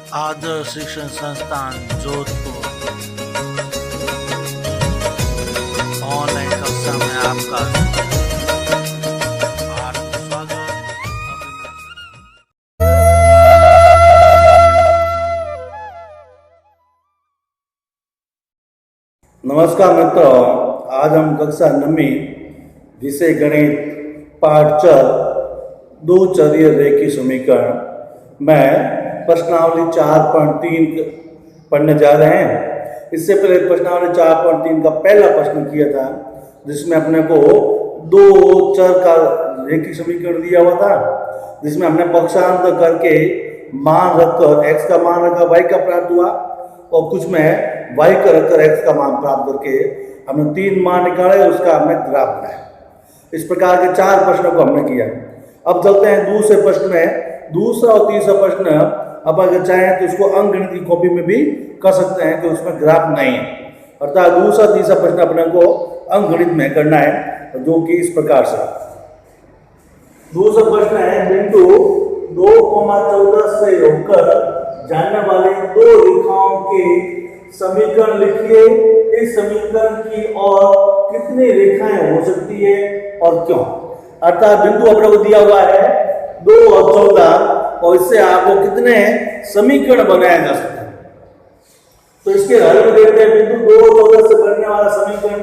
आदर्श शिक्षण संस्थान जोधपुर ऑनलाइन कक्षा में आपका हार्दिक स्वागत अभिनंदन। नमस्कार मित्रों, आज हम कक्षा 9वीं विषय गणित पाठ 4 दो चरीय रेखीय समीकरण में प्रश्नावली 4.3 पढ़ने जा रहे हैं। इससे पहले प्रश्नावली 4.3 का पहला प्रश्न किया था, जिसमें अपने को दो चर का रेखीय समीकरण दिया हुआ था, जिसमें हमने पक्षांतर करके मान रखकर x का मान रखा y का प्राप्त हुआ और कुछ में y का रखकर x का मान प्राप्त करके हमने 3 मान निकाले, उसका हमने ग्राफ बनाया। इस प्रकार के 4 प्रश्नों को हमने किया। अब चलते हैं दूसरे प्रश्न में। दूसरा और तीसरा प्रश्न अब अगर चाहें तो इसको अंकगणित की कॉपी में भी कर सकते हैं कि उसमें ग्राफ नहीं है, अर्थात दूसरा तीसरा प्रश्न अपने को अंकगणित में करना है, जो कि इस प्रकार से। दूसरा प्रश्न है बिंदु 2,14 से होकर जाने वाले दो रेखाओं के समीकरण लिखिए। इस समीकरण की और कितनी रेखाएं हो सकती है और क्यों। अर्थात बिंदु अपने को दिया हुआ है 2 और 14 और इससे आपको कितने समीकरण बनाया जा सकते हैं। तो इसके हल में देखते हैं। बिंदु 2 और 14 से बनने वाला समीकरण,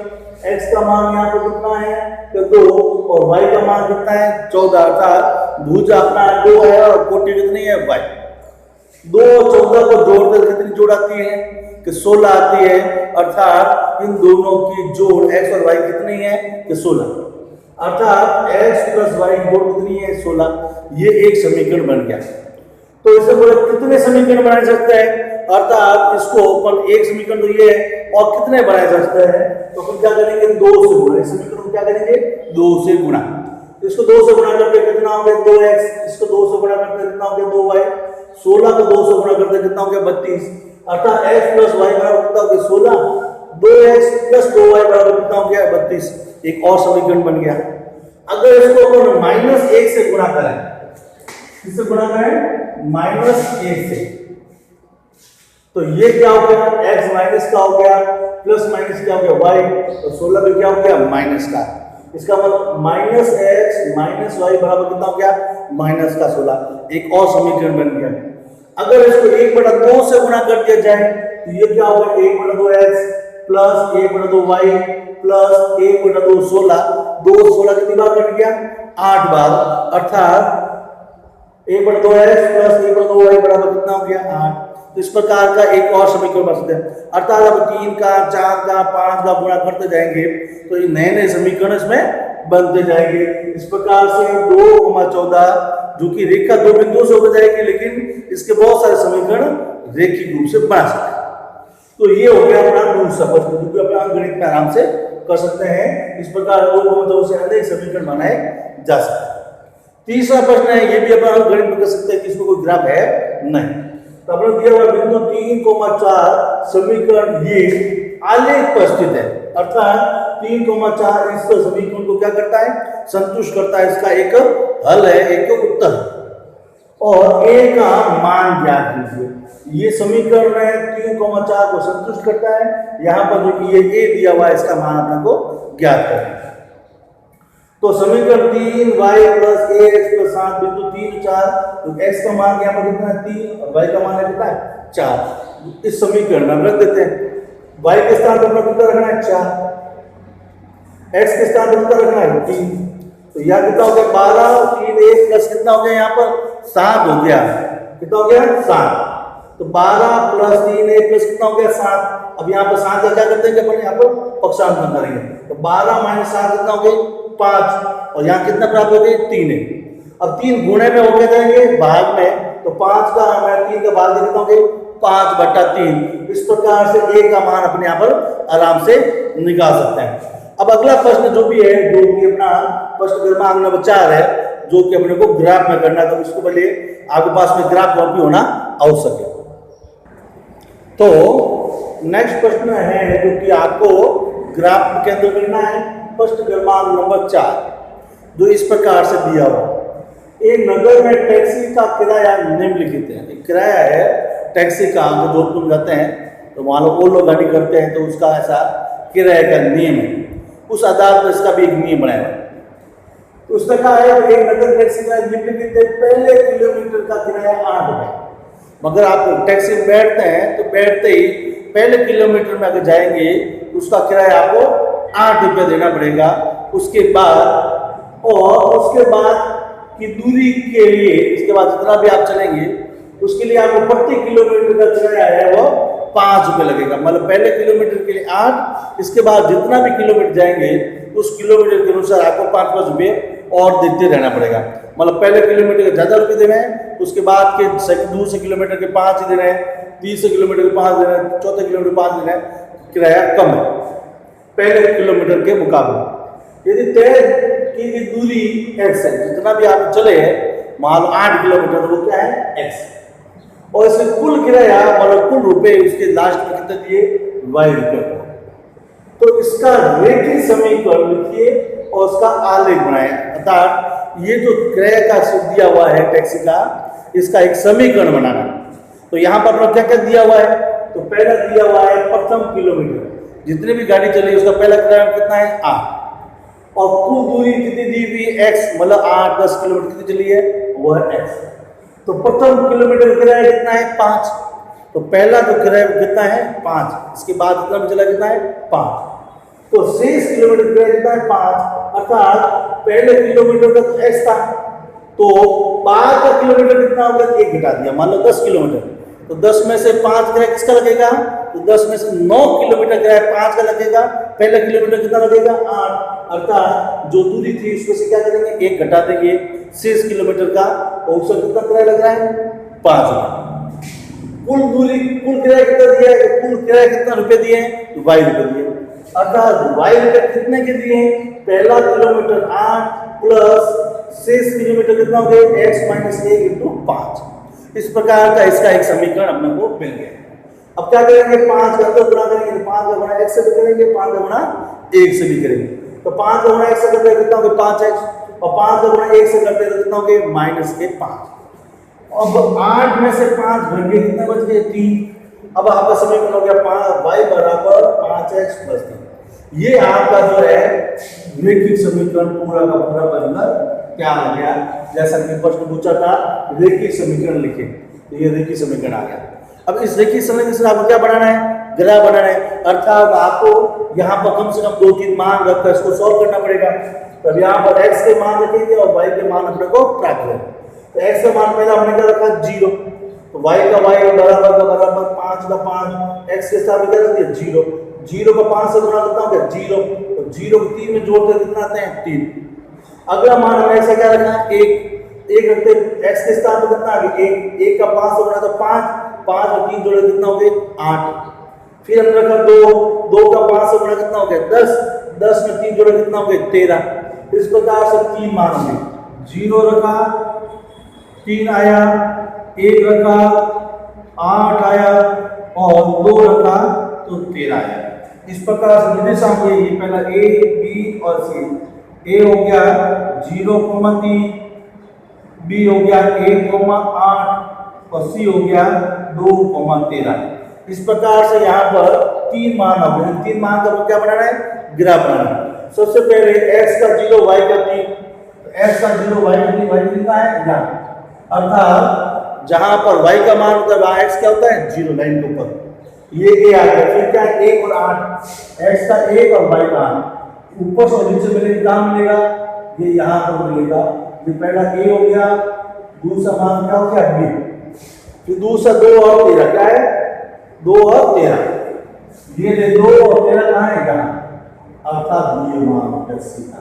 x का मान यहाँ पर कितना है तो 2 और y का मान कितना है 14, अर्थात भुजा अपना 2 है और कोटि कितनी है y। 2 और 14 को जोड़कर कितनी जोड़ आती है कि 16 आती है, अर्थात इन दोनों की जोड़ x और y कितनी है कि 16, अर्थात x प्लस y जोड़ कितनी है 16। ये एक समीकरण बन गया। तो इसे बोले कितने समीकरण बनाए सकते हैं, अर्थात इसको अपन एक समीकरण तो ये है और कितने बनाए जा सकते हैं, तो फिर क्या करेंगे 2 से गुणा। इस समीकरण को क्या करेंगे 2 से गुणा। इसको 2 से गुणा करके कितना हो गया 2x, इसको 2 से गुणा करके कितना हो गया 2y, 16 को 2 से गुणा करके कितना हो गया 32, अर्थात x प्लस y बराबर कितना हो गया 16, 2x प्लस 2y बराबर कितना हो गया 32। एक और समीकरण बन गया। अगर इसको अपन -1 से गुणा करें, किससे गुणा करें -1 से, तो ये क्या हो गया x माइनस का हो गया प्लस माइनस क्या हो गया y, तो 16 में क्या हो गया माइनस का। इसका मतलब -x माइनस y बराबर कितना हो गया -16। एक और समीकरण बन गया। अगर इसको 1/2 से गुणा कर दिया जाए तो ये क्या होगा 1/2x प्लस 1/2y प्लस 1/2 16, 2 16 कितनी बार कट गया 8 बार, अर्थात 1/2x प्लस 1/2y बराबर कितना हो गया 8। तो इस प्रकार का एक और समीकरण बन सकते हैं। अर्थात अब 3 का 4 का 5 का गुणा करते जाएंगे तो ये नए नए समीकरण इसमें बनते जाएंगे। इस प्रकार से 2,14 जो कि रेखा 2 बिंदुओं से हो जाएगी, लेकिन इसके बहुत सारे समीकरण रेखीय रूप से बना सकते हैं। तो ये हो गया अपना दूसरा प्रश्न, जो कि अपना अंकगणित में आराम से कर सकते हैं। इस प्रकार 2,14 से अनेक समीकरण बनाए जा सकते हैं। तीसरा प्रश्न है, ये भी अपन अंकगणित में कर सकते हैं कि इसमें कोई ग्राफ है नहीं। तो अपने दिया हुआ बिंदु 3,4 समीकरण ये आलेख पर स्थित है, अर्थात 3,4 इस समीकरण को क्या करता है संतुष्ट करता है। इसका एक हल है, एक उत्तर और a का मान ज्ञात कीजिए। ये समीकरण है 3,4 को संतुष्ट करता है। यहाँ पर जो कि ये a दिया हुआ है, इसका मान अपने को ज्ञात करना है। तो समीकरण 3y प्लस ax प्लस 7 बिंदु 3 4, तो x का मान यहाँ पर कितना है 3 और y का मान है कितना है 4। इस समीकरण में हम रख देते हैं y के स्थान पर कितना रखना है 4, x के स्थान पर कितना रखना है 3, तो यहाँ कितना हो गया 12 और 3 1 प्लस कितना हो गया यहाँ पर 7 हो गया, कितना हो गया 7। तो 12 प्लस 3 1 प्लस कितना हो गया 7। अब यहाँ पर 7 का क्या करते हैं कि अपन यहाँ पर पक्षांतर करेंगे, तो 12 माइनस 7 कितना हो गया 5 और यहाँ कितना प्राप्त हो गया 3 है। अब 3 गुणे में होके जाएंगे भाग में, तो 5 का हमें 3 का भाग कितना हो गया 5/3। इस प्रकार से a का मान अपने यहाँ पर आराम से निकाल सकते हैं। अब अगला प्रश्न जो भी है, जो कि अपना प्रश्न क्रमांक नंबर 4 है, जो कि अपने को ग्राफ में करना है, तो इसको पहले आपके पास में ग्राफ कॉपी होना आवश्यक है। तो नेक्स्ट प्रश्न है जो कि आपको ग्राफ के अंदर करना है, प्रश्न क्रमांक नंबर 4, जो इस प्रकार से दिया हुआ। एक नगर में टैक्सी का किराया निम्नलिखित है। किराया है टैक्सी का हम जोधपुर जाते हैं तो वहाँ लोग वो लोग गाड़ी करते हैं तो उसका ऐसा किराए का नियम है, उस आधार पर इसका भी एक नियम बनाया है। तो उसने कहा है कि एक नगर टैक्सी का निम्नलिखित पहले किलोमीटर का किराया 8 रुपये, मगर आप टैक्सी में बैठते हैं तो बैठते ही पहले किलोमीटर में अगर जाएंगे उसका किराया आपको 8 रुपये देना पड़ेगा। उसके बाद की दूरी के लिए, इसके बाद जितना भी आप चलेंगे उसके लिए आपको प्रति किलोमीटर का किराया है वो 5 रुपये लगेगा। मतलब पहले किलोमीटर के लिए 8, इसके बाद जितना भी किलोमीटर जाएंगे उस किलोमीटर के अनुसार आपको 5-5 रुपये और देते रहना पड़ेगा। मतलब पहले किलोमीटर के ज़्यादा रुपये देने हैं, उसके बाद के दूसरे किलोमीटर के 5 ही देने हैं, तीसरे किलोमीटर के 5 देने हैं, चौथे किलोमीटर 5 देने हैं, किराया कम है पहले किलोमीटर के मुकाबले। यदि तय की दूरी x है, जितना भी आप चले हैं मान लो 8 किलोमीटर, वो क्या है x, और इसके कुल किराया मतलब कुल रुपए उसके लास्ट में कितने दिए y रुपये को। तो इसका रेखीय समीकरण लिखिए और उसका आलेख बनाए, अर्थात ये जो किराया का सूत्र दिया हुआ है टैक्सी का, इसका एक समीकरण बनाना। तो यहाँ पर क्या क्या दिया हुआ है, तो पहला दिया हुआ है प्रथम किलोमीटर, जितनी भी गाड़ी चली उसका पहला किराया कितना है 8, और कुल दूरी कितनी दी हुई x, मतलब 8-10 किलोमीटर कितनी चली है वो है x। तो प्रथम किलोमीटर किराया कितना है 5, तो पहला तो किराया कितना है 5, इसके बाद कितना भी चला कितना है 5, तो शेष किलोमीटर किराया कितना है 5, अर्थात पहले किलोमीटर का तो x था, तो बाद का किलोमीटर कितना होगा 1 घटा दिया, मान लो 10 किलोमीटर, तो 10 में से 5 किराया किसका लगेगा, तो 10 में से 9 किलोमीटर किराया 5 का लगेगा, पहला किलोमीटर कितना लगेगा 8, अर्थात जो दूरी थी उसमें से क्या करेंगे 1 घटा देंगे शेष किलोमीटर का, और उसका कितना किराया लग रहा है 5। कुल दूरी कुल किराया कितना दिया है, कुल किराया कितना रुपए दिए हैं, y रुपए दिए, अर्थात y रुपए कितने के दिए हैं, पहला किलोमीटर 8 प्लस शेष किलोमीटर कितना हो गया x - 1 × 5। इस प्रकार का इसका एक समीकरण अपने को मिल गया। अब क्या करेंगे 5 का तो गुणा करेंगे, 5 का गुणा x से भी करेंगे, 5 का गुणा 1 से भी करेंगे, तो 5 का गुणा x से करते हैं कितना हो गया 5x, और 5 का गुणा 1 से करते हैं तो कितना हो गया -5। अब 8 में से 5 घट गए, कितना बच गए 3। अब आपका समीकरण हो गया y बराबर 5x + 3। ये आपका जो है रैखिक समीकरण पूरा का पूरा बनकर क्या आ गया, जैसा कि प्रश्न पूछा था रैखिक समीकरण लिखे, तो ये रैखिक समीकरण आ गया। अब इस रैखिक समीकरण से आपको क्या बनाना है, ग्राफ बनाना है, अर्थात आपको यहाँ पर कम से कम 2-3 मान रखकर इसको सॉल्व करना पड़ेगा। तो यहाँ पर x के मान रखेंगे और y के मान अपने को प्राप्त करेंगे। तो x का मान पहला हमने क्या रखा 0, तो y का बराबर 5 का 5, x के साथ क्या रख दिया 0, 0 को 5 से गुणा कितना हो गया 0, तो 0 को 3 में जोड़ते कितना आते हैं 3। अगला मान हमने ऐसा क्या रखना है 1 रखते, x के स्थान पर कितना आ गया 1 का 5 से गुणा तो 5 और 3 जोड़े कितना हो गए 8। फिर हमने रखा 2 का 5 से गुणा कितना हो गया 10 में 3 जोड़े कितना हो गए 13। इस प्रकार से 3 मान होंगे, 0 रखा 3 आया, 1 रखा 8 आया, और 2 रखा तो 13 आया। इस प्रकार से निर्देशांक ये पहला a b और c, a हो गया 0,3, b हो गया 1,8 और c हो गया 2,13। इस प्रकार से यहाँ पर 3 मान हो गए। 3 मान का क्या बनाना है, ग्राफ बनाना है। सबसे पहले x का 0 y का 3, x का 0 y का 3, y कितना है यहाँ, अर्थात जहां पर y का मान होता है x क्या होता है 0 लाइन के ऊपर, ये a आ गया। फिर क्या 1 और 8, x का 1 और y का 8, ऊपर से नीचे मिलेगा कहाँ मिलेगा, ये यहाँ पर मिलेगा। ये पहला a हो गया, दूसरा मान क्या हो गया b, फिर दूसरा 2 और 13 क्या है 2 और 13, ये 2 और 13 कहाँ है यहाँ, अर्थात ये मान सीधा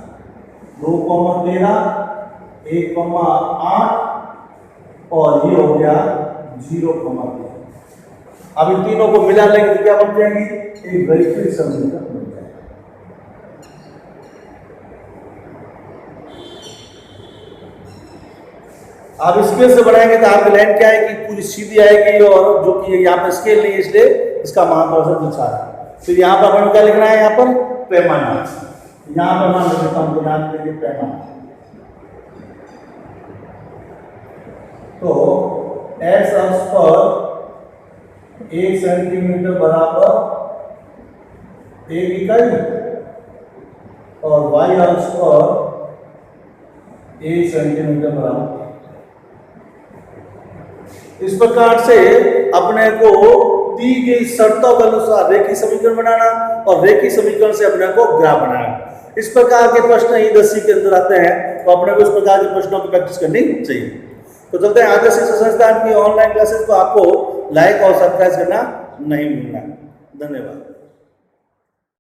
2,13, 1,8 और ये हो गया 0,13। अब इन तीनों को मिला लेंगे तो क्या बन जाएंगी, एक रैखिक समीकरण बन जाएगा। आप स्केल से बनाएंगे तो आपकी लाइन क्या आएगी, पूरी सीधी आएगी, और जो कि यहाँ पर स्केल नहीं है इसलिए इसका मान थोड़ा सा दूसरा है। फिर यहाँ पर हमें क्या लिखना है, यहाँ पर पैमाना, यहाँ पर मान लेता हूँ तो यहाँ पे पैमाना, तो x अक्ष पर 1 सेंटीमीटर बराबर 1 इकाई और y अक्ष पर 1 सेंटीमीटर बराबर। इस प्रकार से अपने को दी गई शर्तों के अनुसार रेखीय समीकरण बनाना और रेखीय समीकरण से अपने को ग्राफ बनाना। इस प्रकार के प्रश्न ही 10वीं के अंदर आते हैं, तो अपने को इस प्रकार के प्रश्नों की प्रैक्टिस करनी चाहिए। तो चलते हैं आदर्श शिक्षा संस्थान की ऑनलाइन क्लासेस को आपको लाइक और सब्सक्राइब करना नहीं भूलना। धन्यवाद।